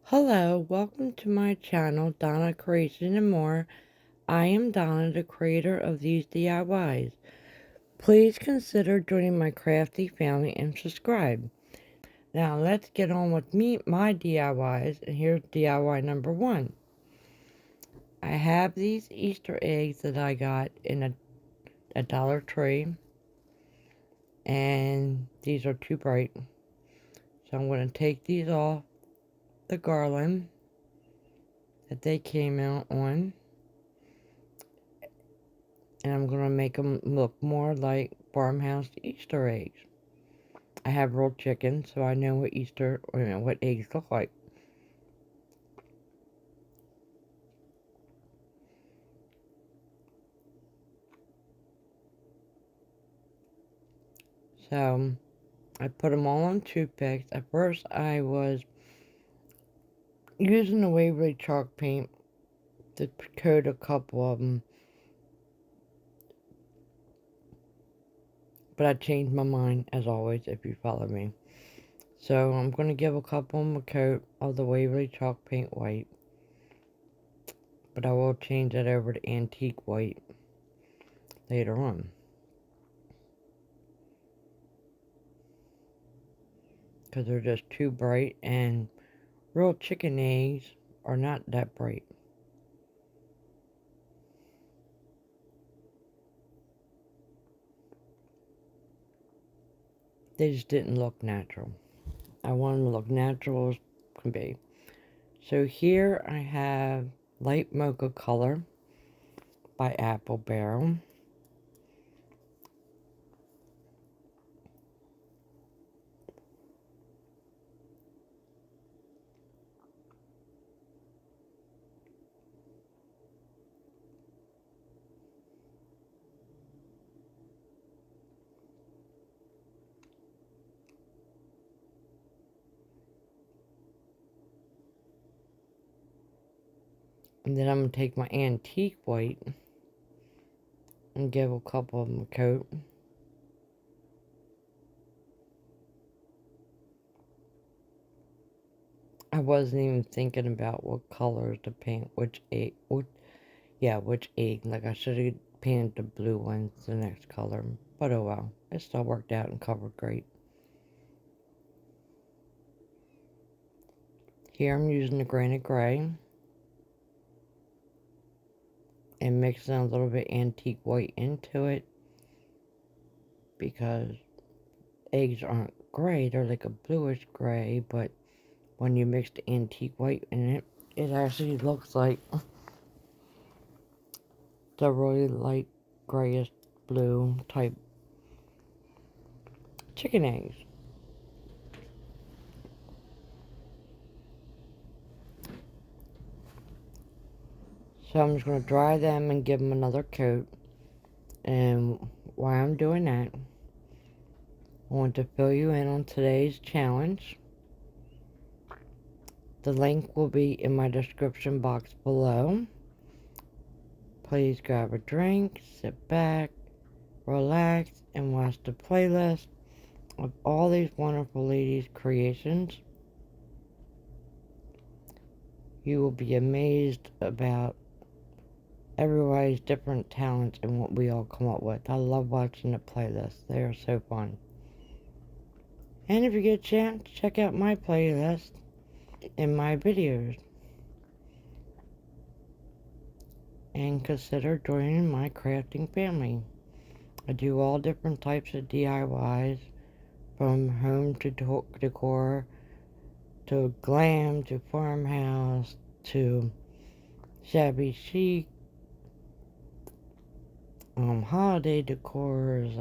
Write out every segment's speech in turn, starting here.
Hello, welcome to my channel, Donna Creation and More. I am Donna, the creator of these DIYs. Please consider joining my crafty family and subscribe. Now let's get on with my DIYs, and here's DIY number 1. I have these Easter eggs that I got in a Dollar Tree, and these are too bright. So I'm going to take these off the garland that they came out on, and I'm going to make them look more like farmhouse Easter eggs. I have real chickens, so I know what eggs look like. So I put them all on toothpicks. At first I was using the Waverly chalk paint to coat a couple of them, but I changed my mind, as always, if you follow me. So I'm going to give a couple of them a coat of the Waverly chalk paint white, but I will change that over to antique white later on, because they're just too bright, and real chicken eggs are not that bright. They just didn't look natural. I want them to look natural as can be. So here I have light mocha color by Apple Barrel. And then I'm going to take my antique white and give a couple of them a coat. I wasn't even thinking about what colors to paint, which egg. Like, I should have painted the blue ones the next color. But oh well, it still worked out and covered great. Here I'm using the granite gray and mixing a little bit antique white into it, because eggs aren't gray, they're like a bluish gray, but when you mix the antique white in it, it actually looks like the really light grayish blue type chicken eggs. So I'm just going to dry them and give them another coat. And while I'm doing that, I want to fill you in on today's challenge. The link will be in my description box below. Please grab a drink, sit back, relax, and watch the playlist of all these wonderful ladies' creations. You will be amazed about everybody's different talents and what we all come up with. I love watching the playlists. They are so fun. And if you get a chance, check out my playlist in my videos. And consider joining my crafting family. I do all different types of DIYs, from home to decor, to glam, to farmhouse, to shabby chic, holiday decors,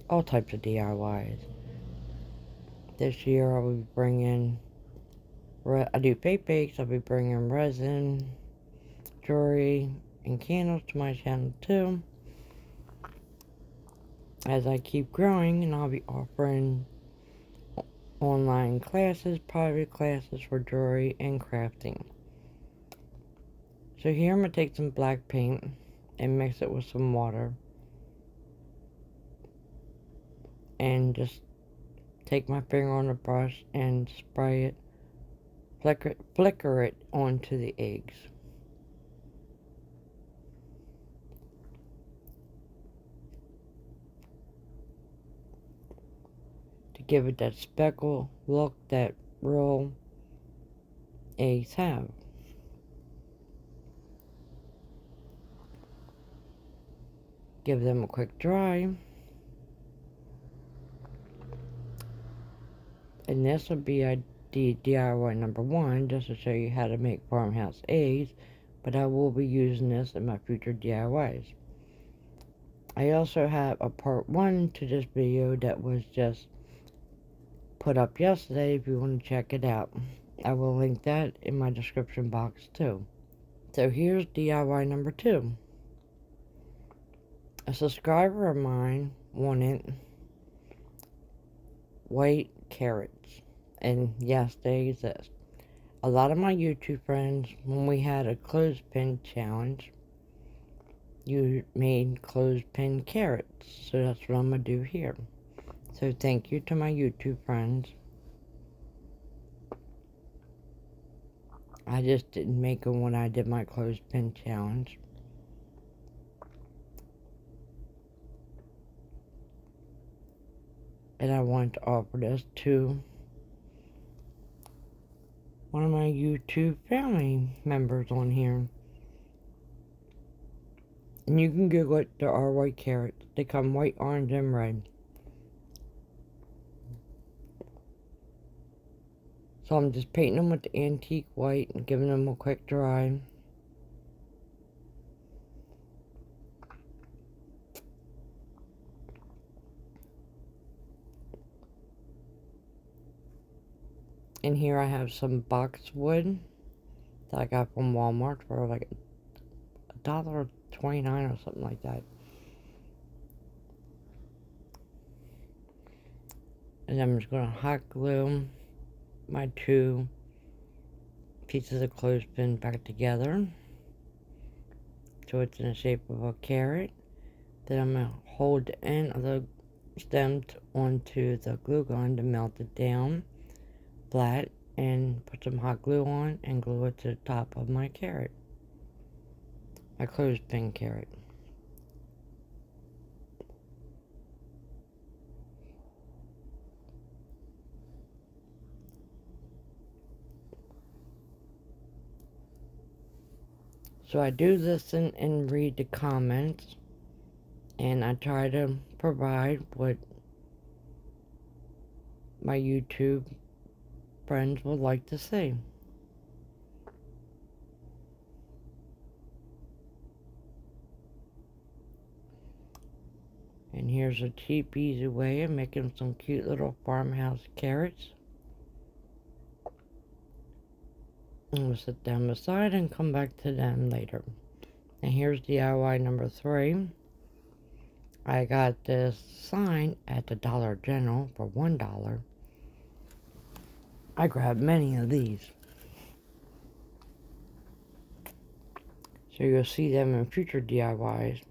all types of DIYs. This year I will be bringing, I do fake bakes, I'll be bringing resin, jewelry, and candles to my channel too, as I keep growing, and I'll be offering online classes, private classes for jewelry and crafting. So here I'm going to take some black paint and mix it with some water, and just take my finger on the brush and spray it flicker it onto the eggs. To give it that speckle look that real eggs have. Give them a quick dry. And this will be a DIY number 1, just to show you how to make farmhouse eggs, but I will be using this in my future DIYs. I also have a part 1 to this video that was just put up yesterday if you want to check it out. I will link that in my description box too. So here's DIY number 2. A subscriber of mine wanted white carrots. And yes, they exist. A lot of my YouTube friends, when we had a clothespin challenge, you made clothespin carrots. So that's what I'm going to do here. So thank you to my YouTube friends. I just didn't make them when I did my clothespin challenge. And I wanted to offer this to one of my YouTube family members on here. And you can Google it, there are white carrots. They come white, orange, and red. So I'm just painting them with the antique white and giving them a quick dry. And here I have some boxwood that I got from Walmart for like $1.29 or something like that. And I'm just going to hot glue my 2 pieces of clothespin back together so it's in the shape of a carrot. Then I'm going to hold the end of the stem onto the glue gun to melt it down flat and put some hot glue on and glue it to the top of my carrot. My clothespin carrot. So I do listen and read the comments, and I try to provide what my YouTube friends would like to see. And here's a cheap, easy way of making some cute little farmhouse carrots. And we'll sit down beside and come back to them later. And here's DIY number 3. I got this sign at the Dollar General for $1. I grabbed many of these. So you'll see them in future DIYs.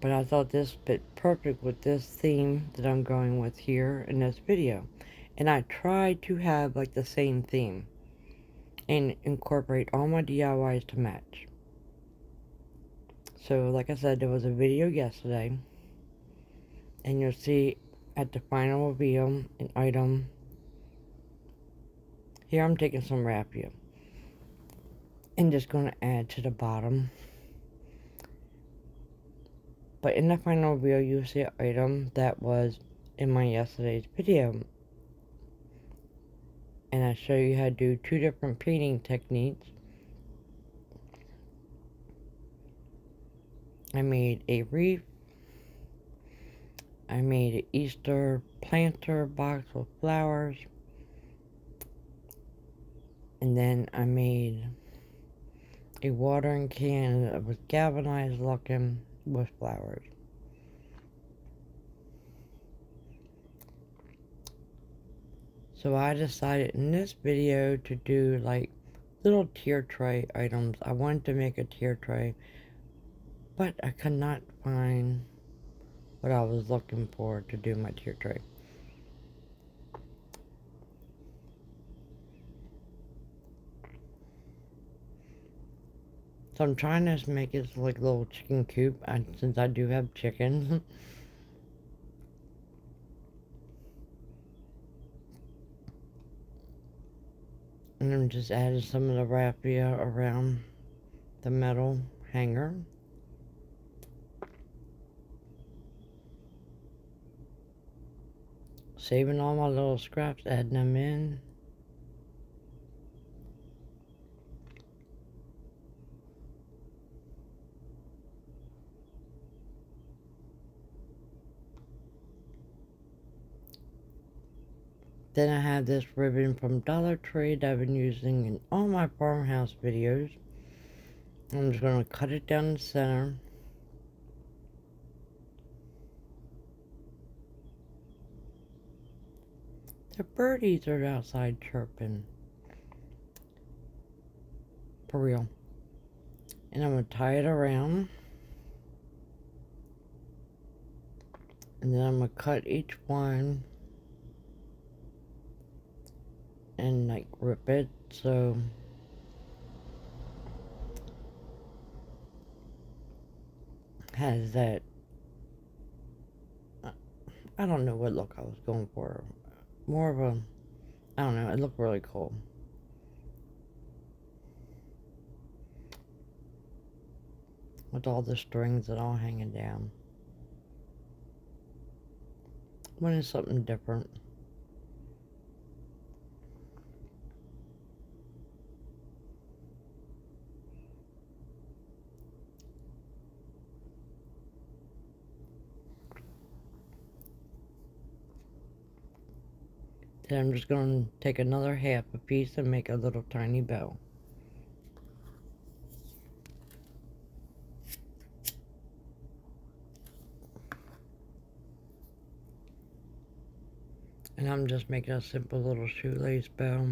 But I thought this fit perfect with this theme that I'm going with here in this video. And I tried to have like the same theme and incorporate all my DIYs to match. So like I said, there was a video yesterday, and you'll see at the final reveal an item. Here I'm taking some raffia and just going to add to the bottom. But in the final reveal, you'll see an item that was in my yesterday's video. And I show you how to do 2 different painting techniques. I made a wreath. I made an Easter planter box with flowers. And then I made a watering can that was galvanized looking with flowers. So I decided in this video to do like little tier tray items. I wanted to make a tier tray, but I could not find what I was looking for to do my tier tray. So I'm trying to make it like a little chicken coop, since I do have chickens. And I'm just adding some of the raffia around the metal hanger. Saving all my little scraps, adding them in. Then I have this ribbon from Dollar Tree that I've been using in all my farmhouse videos. I'm just going to cut it down the center. The birdies are outside chirping. For real. And I'm going to tie it around. And then I'm going to cut each one and like rip it so it has that, I don't know what look I was going for. More of a, I don't know, it looked really cool. With all the strings and all hanging down. Wanted something different. Then I'm just going to take another half a piece and make a little tiny bow. And I'm just making a simple little shoelace bow.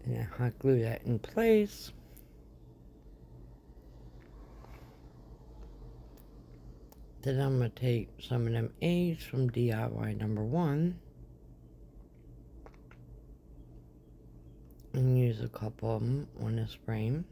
And I hot glue that in place. Then I'm going to take some of them A's from DIY number 1 and use a couple of them on this frame.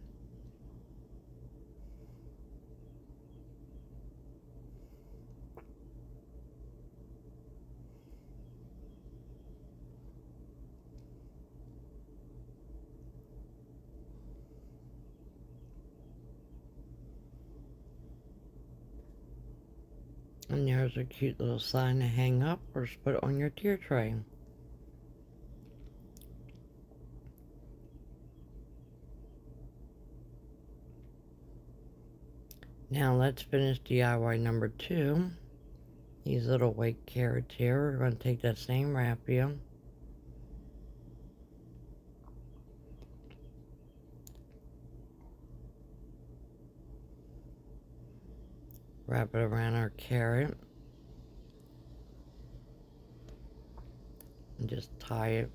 And there's a cute little sign to hang up or just put it on your tier tray. Now let's finish DIY number 2. These little white carrots here, we're going to take that same raffia. Wrap it around our carrot. And just tie it.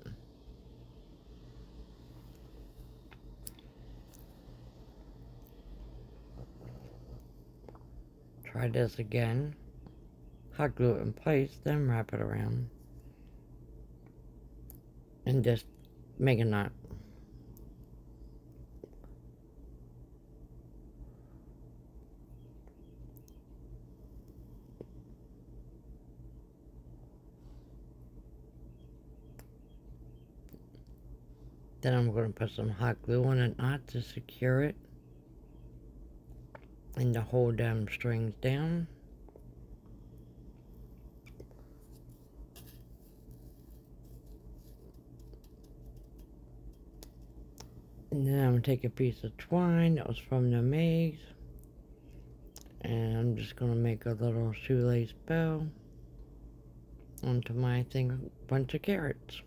Try this again. Hot glue it in place, then wrap it around. And just make a knot. Then I'm going to put some hot glue on a knot to secure it and to hold them strings down. And then I'm going to take a piece of twine that was from the maze, and I'm just going to make a little shoelace bow onto my bunch of carrots.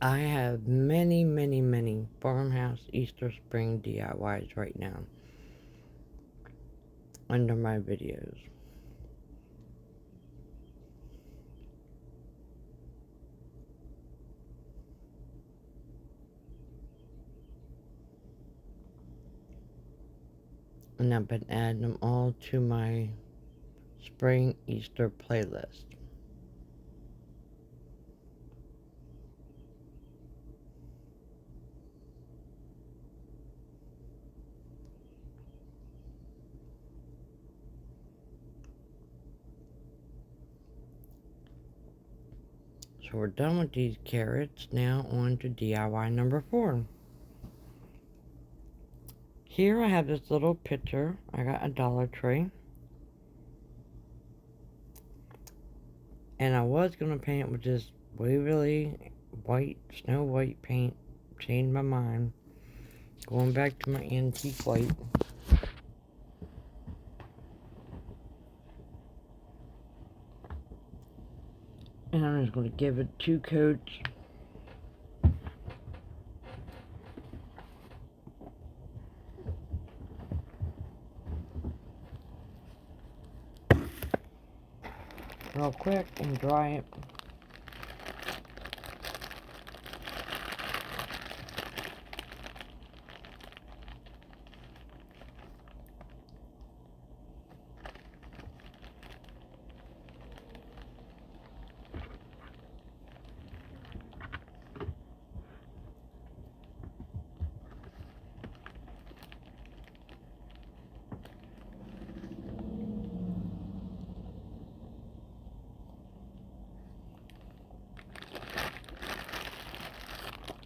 I have many, many, many farmhouse Easter spring DIYs right now under my videos. And I've been adding them all to my Spring Easter playlist. So we're done with these carrots. Now on to DIY number 4. Here I have this little picture. I got a Dollar Tree. And I was going to paint it with this Waverly white, snow white paint. Changed my mind. Going back to my antique white. And I'm just going to give it 2 coats. Real quick and dry it.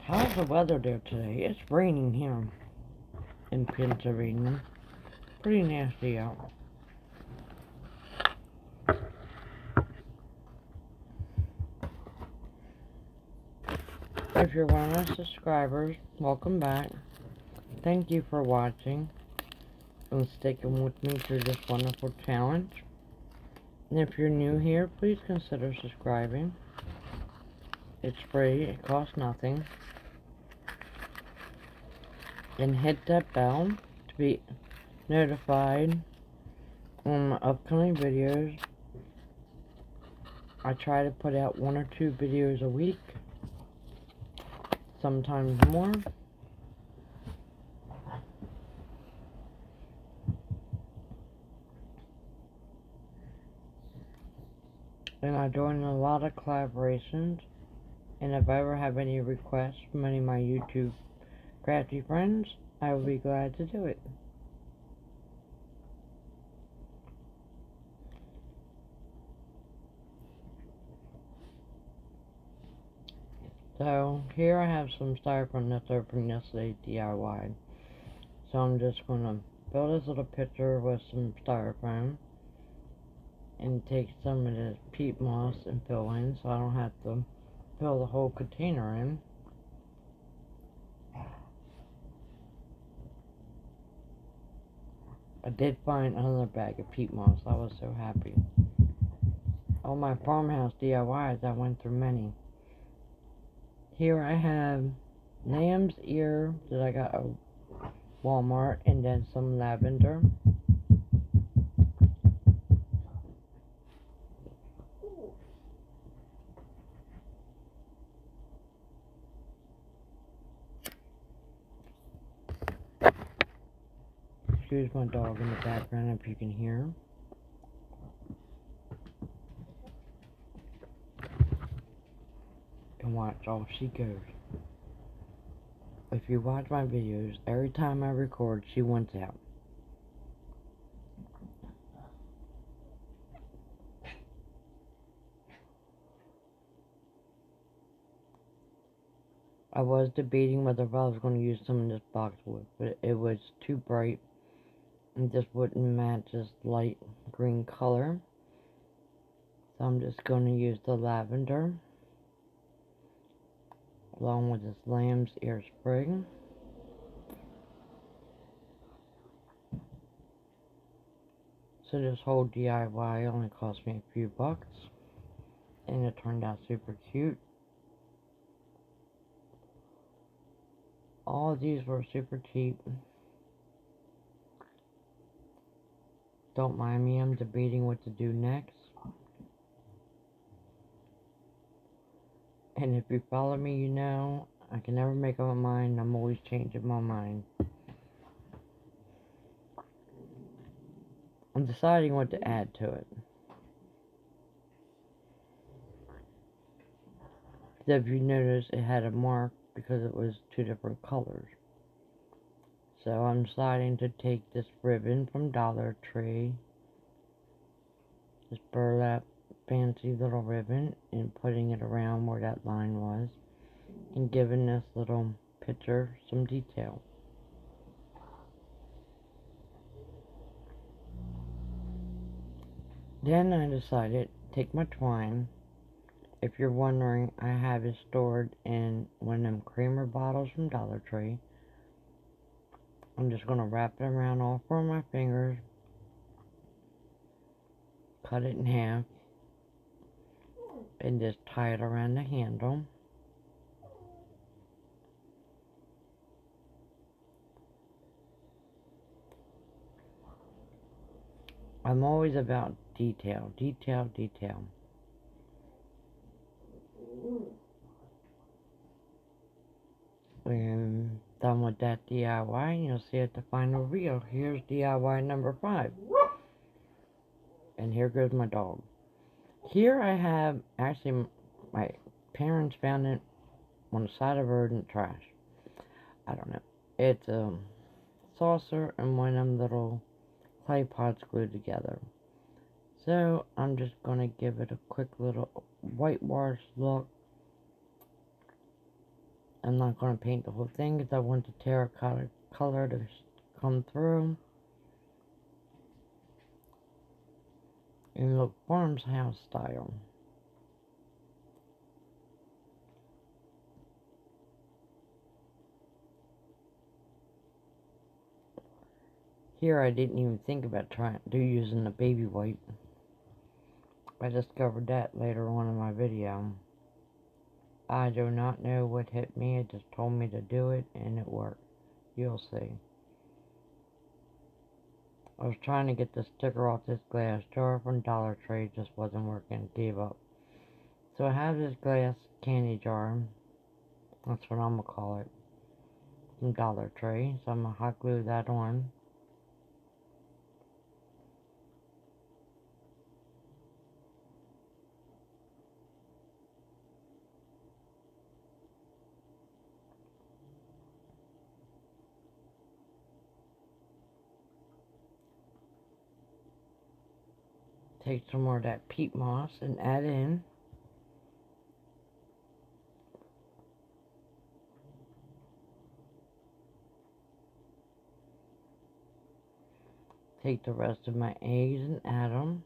How's the weather there today? It's raining here in Pennsylvania. Pretty nasty out. If you're one of my subscribers, welcome back. Thank you for watching and sticking with me through this wonderful challenge. And if you're new here, please consider subscribing. It's free, it costs nothing. And hit that bell to be notified on my upcoming videos. I try to put out 1 or 2 videos a week, sometimes more. And I join a lot of collaborations. And if I ever have any requests from any of my YouTube crafty friends, I will be glad to do it. So here I have some styrofoam that's opening yesterday DIY. So I'm just going to build this little picture with some styrofoam and take some of this peat moss and fill in so I don't have to fill the whole container in. I did find another bag of peat moss. I was so happy. All my farmhouse DIYs, I went through many. Here I have lamb's ear that I got at Walmart, and then some lavender. Excuse my dog in the background if you can hear. And watch, off she goes. If you watch my videos, every time I record, she wants out. I was debating whether I was going to use some of this boxwood, but it was too bright and just wouldn't match this light green color. So I'm just going to use the lavender along with this lamb's ear sprig. So this whole DIY only cost me a few bucks, and it turned out super cute. All of these were super cheap. Don't mind me, I'm debating what to do next. And if you follow me, you know, I can never make up my mind. I'm always changing my mind. I'm deciding what to add to it. If you notice, it had a mark because it was two different colors. So I'm deciding to take this ribbon from Dollar Tree, this burlap fancy little ribbon, and putting it around where that line was, and giving this little picture some detail. Then I decided to take my twine. If you're wondering, I have it stored in one of them creamer bottles from Dollar Tree. I'm just going to wrap it around all four of my fingers, cut it in half, and just tie it around the handle. I'm always about detail, detail, detail. When done with that DIY, you'll see at the final reel. Here's DIY number 5. And here goes my dog. Here I have, actually, my parents found it on the side of the road in the trash. I don't know. It's a saucer and one of them little clay pots glued together. So I'm just going to give it a quick little whitewash look. I'm not going to paint the whole thing because I want the terracotta color to come through and look farmhouse style. Here I didn't even think about using the baby white. I discovered that later on in my video. I do not know what hit me. It just told me to do it and it worked. You'll see. I was trying to get the sticker off this glass jar from Dollar Tree. It just wasn't working. Gave up. So I have this glass candy jar. That's what I'm going to call it. From Dollar Tree. So I'm going to hot glue that on. Take some more of that peat moss and add in. Take the rest of my eggs and add them.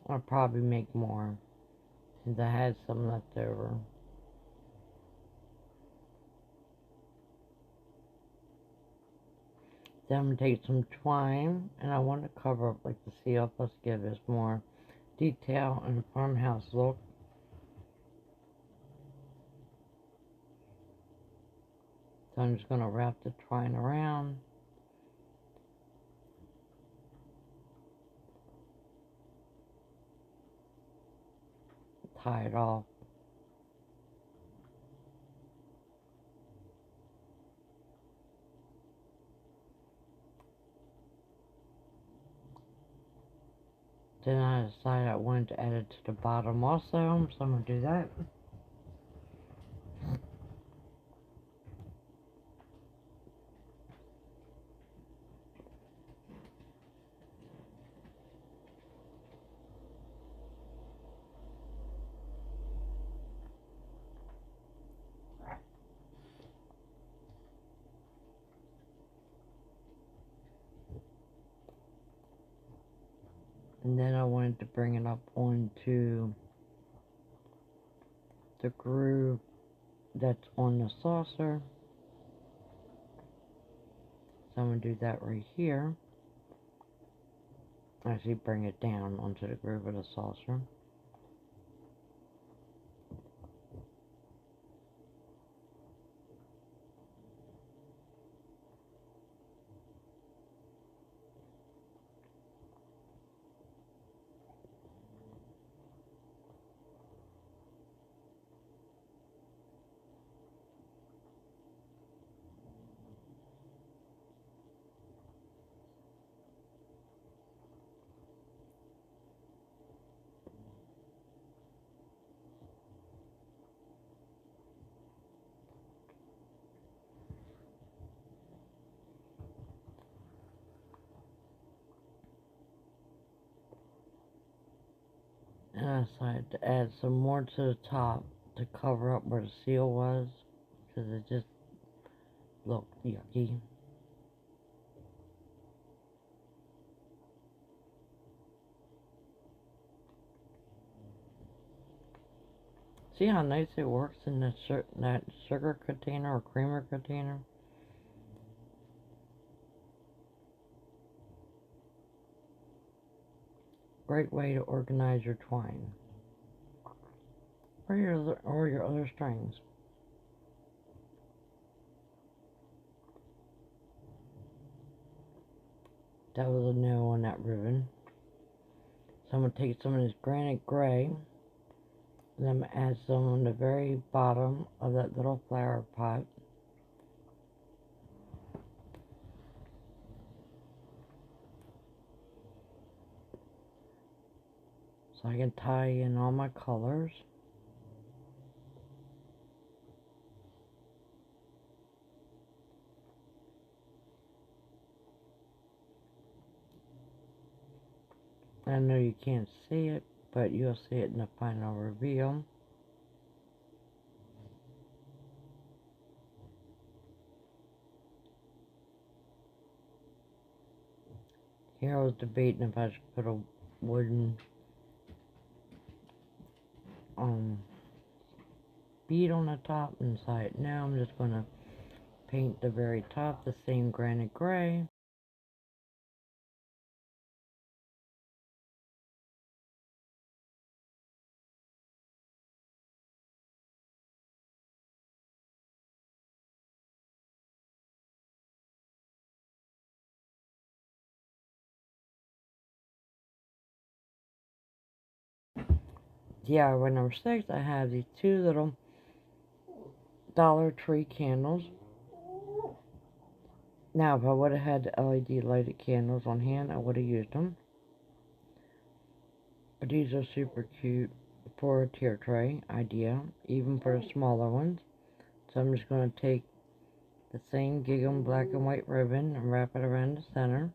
I'll probably make more since I had some left over. Then I'm going to take some twine and I want to cover up like the seal plus give us more detail and farmhouse look. So I'm just going to wrap the twine around. Tie it off. Then I decided I wanted to add it to the bottom also, so I'm going to do that. And then I wanted to bring it up onto the groove that's on the saucer. So I'm going to do that right here. Actually bring it down onto the groove of the saucer. And I decided to add some more to the top to cover up where the seal was, because it just looked yucky. See how nice it works in that sugar container or creamer container? Great way to organize your twine. Or your other strings. That was a no on that ribbon. So I'm going to take some of this granite gray, and I'm going to add some on the very bottom of that little flower pot. So I can tie in all my colors. I know you can't see it, but you'll see it in the final reveal. Here I was debating if I should put a wooden bead on the top and decide now I'm just going to paint the very top the same granite gray. DIY number 6, I have these two little Dollar Tree candles. Now, if I would have had the LED lighted candles on hand, I would have used them. But these are super cute for a tier tray idea, even for the smaller ones. So I'm just going to take the same gingham black and white ribbon and wrap it around the center.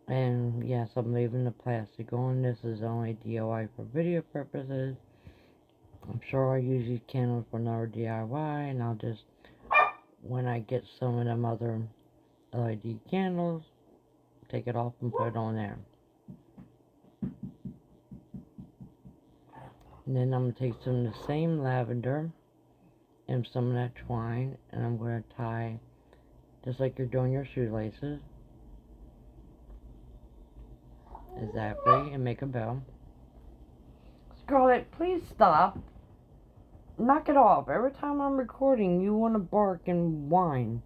And yes, I'm leaving the plastic on. This is only DIY for video purposes. I'm sure I'll use these candles for another DIY, and I'll just, when I get some of them other LED candles, take it off and put it on there. And then I'm going to take some of the same lavender and some of that twine, and I'm going to tie, just like you're doing your shoelaces, exactly, and make a bow. Scarlett, please stop. Knock it off. Every time I'm recording, you want to bark and whine.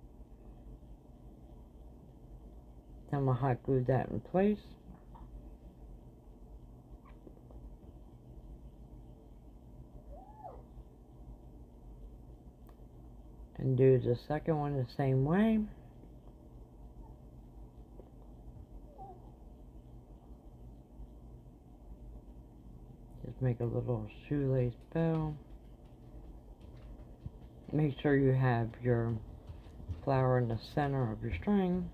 Then I'm going to hot glue that in place. And do the second one the same way. Just make a little shoelace bow. Make sure you have your flower in the center of your string.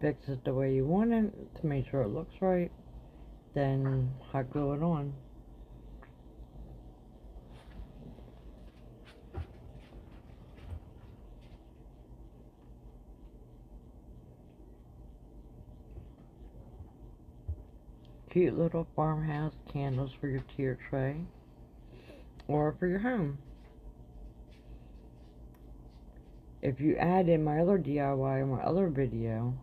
Fix it the way you want it to make sure it looks right. Then hot glue it on. Cute little farmhouse candles for your tier tray or for your home. If you add in my other DIY in my other video,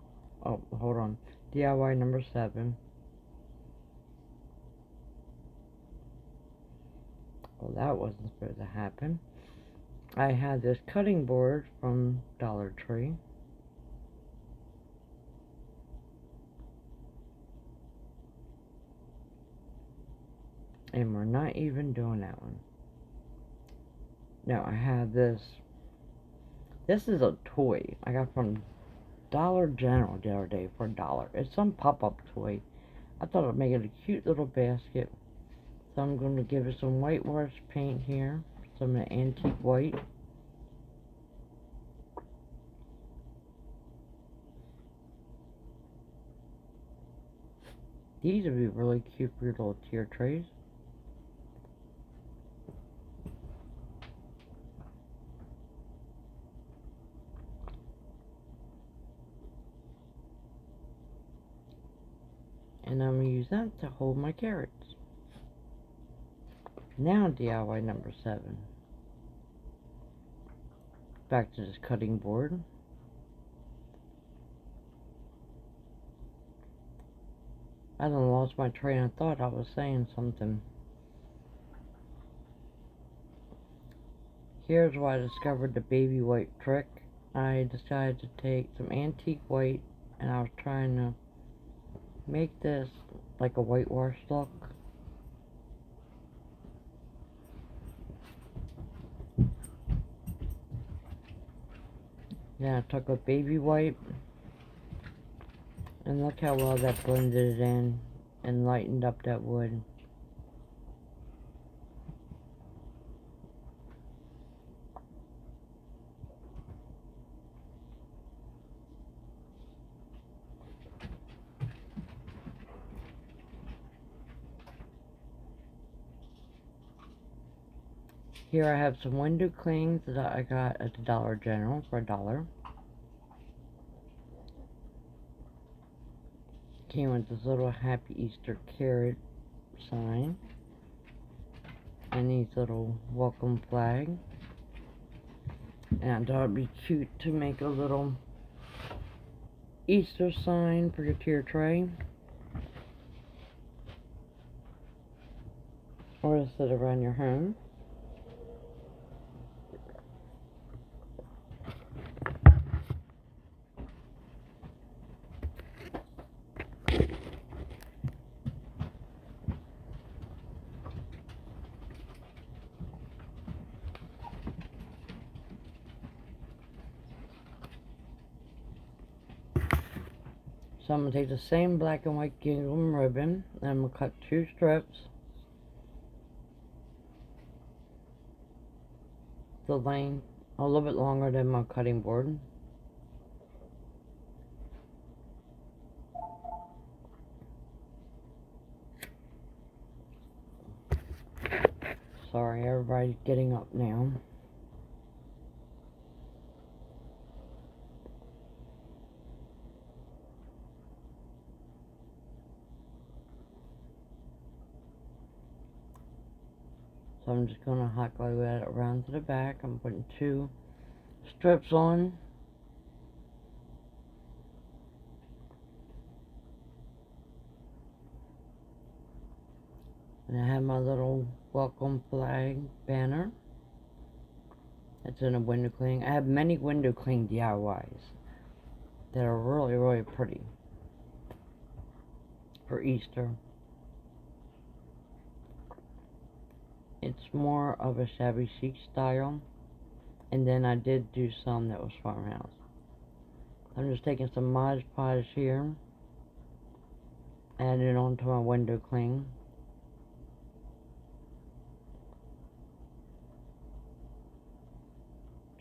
oh, hold on, DIY number 7. Well, that wasn't supposed to happen. I had this cutting board from Dollar Tree. And we're not even doing that one. No, I have this. This is a toy I got from Dollar General the other day for $1. It's some pop-up toy. I thought I'd make it a cute little basket. So I'm going to give it some whitewash paint here. Some antique white. These would be really cute for your little tier trays. And I'm going to use that to hold my carrots. Now DIY number 7. Back to this cutting board. I done lost my train of thought. I was saying something. Here's why I discovered the baby white trick. I decided to take some antique white and I was trying to make this like a whitewash look. Then I took a baby white and look how well that blended it in and lightened up that wood. Here I have some window clings that I got at the Dollar General for $1. Came with this little Happy Easter carrot sign and these little welcome flag. And I thought it'd be cute to make a little Easter sign for your tier tray, or to sit around your home. So I'm going to take the same black and white gingham ribbon and I'm going to cut 2 strips. The length a little bit longer than my cutting board. Sorry, everybody's getting up now. So I'm just going to hot glue that around to the back. I'm putting 2 strips on. And I have my little welcome flag banner. It's in a window cling. I have many window cling DIYs that are really, really pretty for Easter. It's more of a shabby chic style. And then I did do some that was farmhouse. I'm just taking some Mod Podge here, adding it onto my window cling.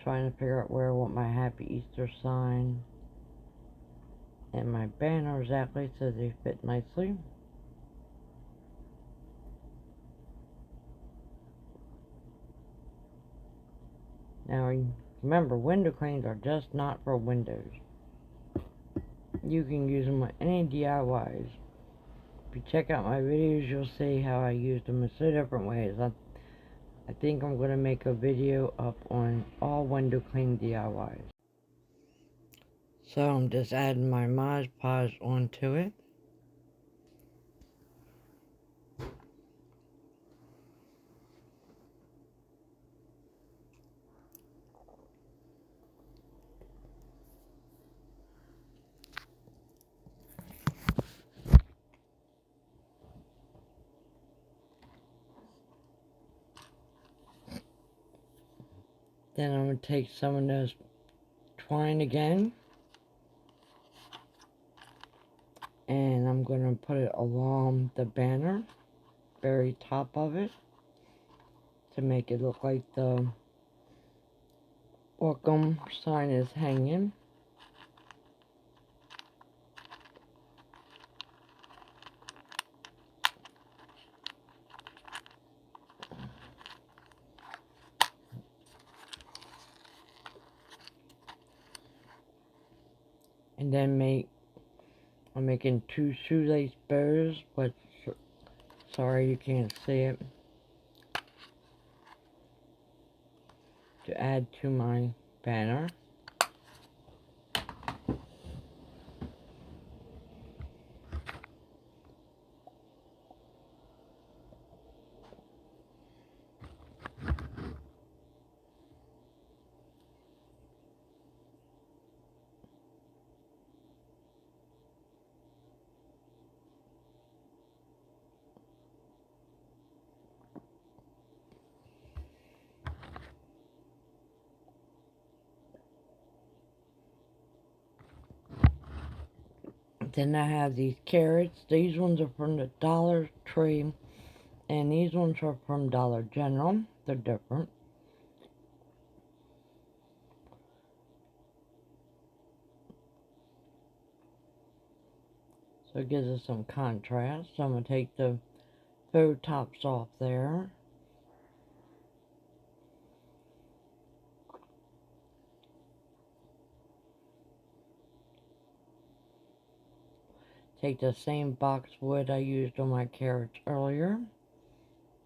Trying to figure out where I want my Happy Easter sign and my banner exactly so they fit nicely. Now remember, window clings are just not for windows. You can use them with any DIYs. If you check out my videos, you'll see how I use them in so different ways. I think I'm going to make a video up on all window cling DIYs. So I'm just adding my Mod Podge onto it. Then I'm going to take some of this twine again, and I'm going to put it along the banner, very top of it, to make it look like the welcome sign is hanging. And then I'm making 2 shoelace bows, but sorry you can't see it, to add to my banner. Then I have these carrots. These ones are from the Dollar Tree, and these ones are from Dollar General. They're different. So it gives us some contrast. So I'm going to take the faux tops off there. Take the same boxwood I used on my carrots earlier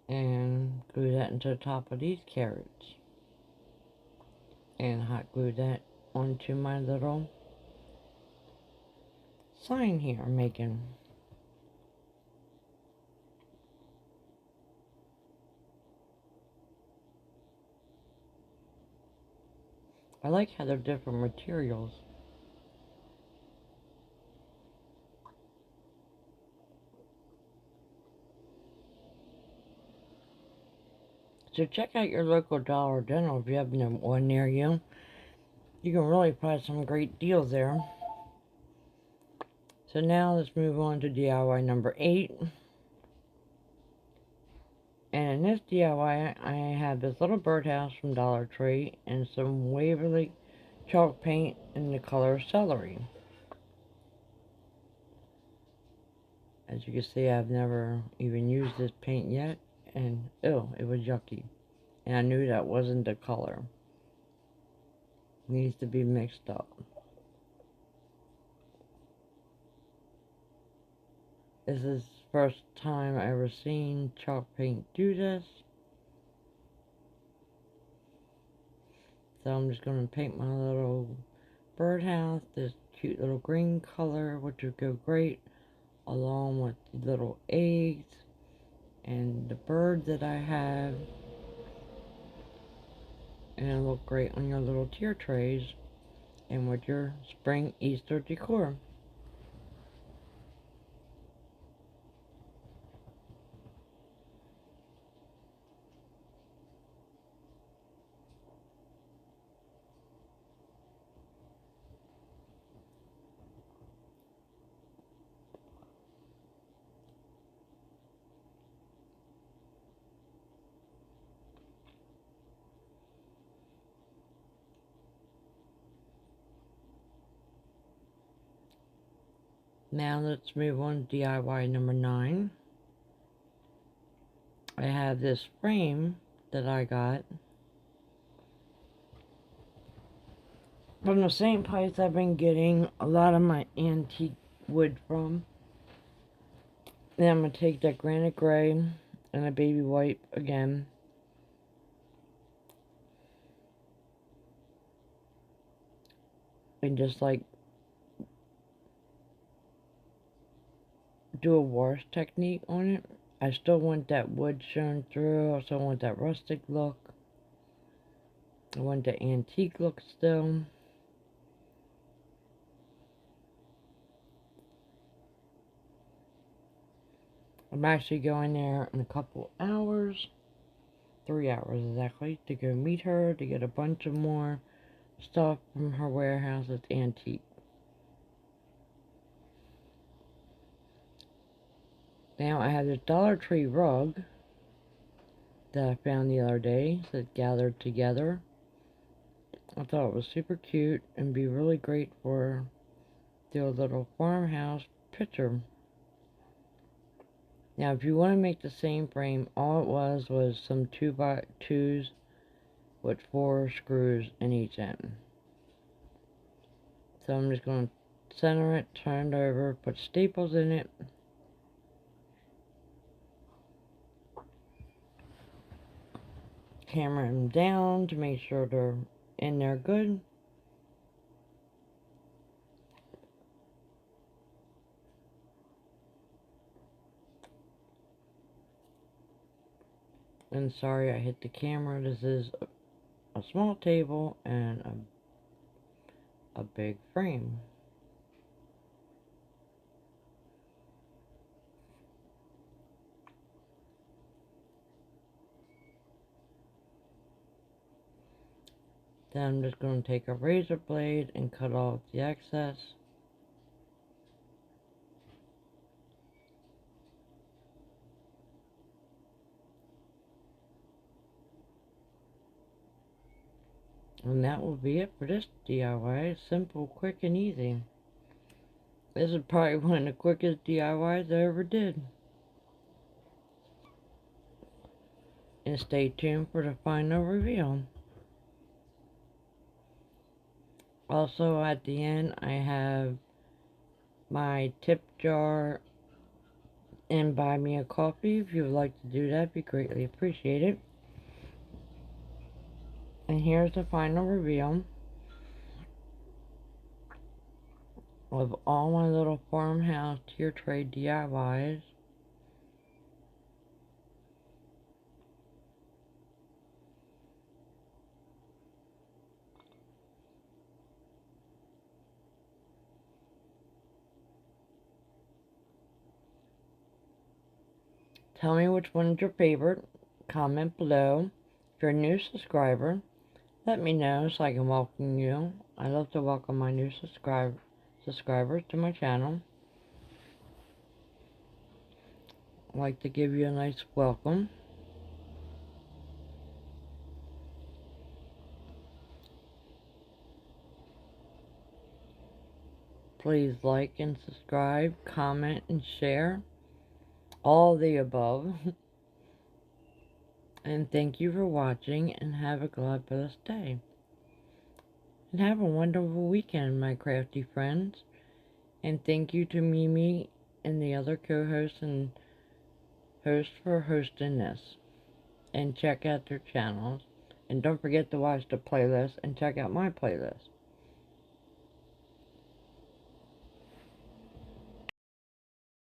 and glue that into the top of these carrots. And hot glue that onto my little sign here I'm making. I like how they're different materials. So check out your local Dollar General if you have one near you. You can really find some great deals there. So now let's move on to DIY number 8. And in this DIY, I have this little birdhouse from Dollar Tree and some Waverly chalk paint in the color celery. As you can see, I've never even used this paint yet, and ew, it was yucky. And I knew that wasn't the color. It needs to be mixed up. This is the first time I ever seen chalk paint do this. So I'm just going to paint my little birdhouse, this cute little green color, which would go great along with the little eggs and the bird that I have. And it'll look great on your little tier trays and with your spring Easter decor. Now let's move on to DIY number 9. I have this frame that I got from the same place I've been getting a lot of my antique wood from. Then I'm going to take that granite gray and a baby white again. And just like do a wash technique on it. I still want that wood shown through. I still want that rustic look. I want the antique look still. I'm actually going there in a couple hours 3 hours exactly, to go meet her to get a bunch of more stuff from her warehouse that's antique. Now I have this Dollar Tree rug that I found the other day that gathered together. I thought it was super cute and be really great for the little farmhouse picture. Now if you want to make the same frame, all it was some 2x2s with 4 screws in each end. So I'm just going to center it, turn it over, put staples in it. Hammer them down to make sure they're in there good. And sorry I hit the camera. This is a small table and a big frame. Then I'm just going to take a razor blade and cut off the excess. And that will be it for this DIY. Simple, quick, and easy. This is probably one of the quickest DIYs I ever did. And stay tuned for the final reveal. Also at the end I have my tip jar and buy me a coffee. If you would like to do that, it'd be greatly appreciated. And here's the final reveal of all my little farmhouse tier tray DIYs. Tell me which one is your favorite. Comment below. If you're a new subscriber, let me know so I can welcome you. I love to welcome my new subscribers to my channel. I'd like to give you a nice welcome. Please like and subscribe, comment and share. All the above. And thank you for watching, and have a God bless day. And have a wonderful weekend, my crafty friends. And thank you to Mimi and the other co-hosts and hosts for hosting this. And check out their channels. And don't forget to watch the playlist and check out my playlist.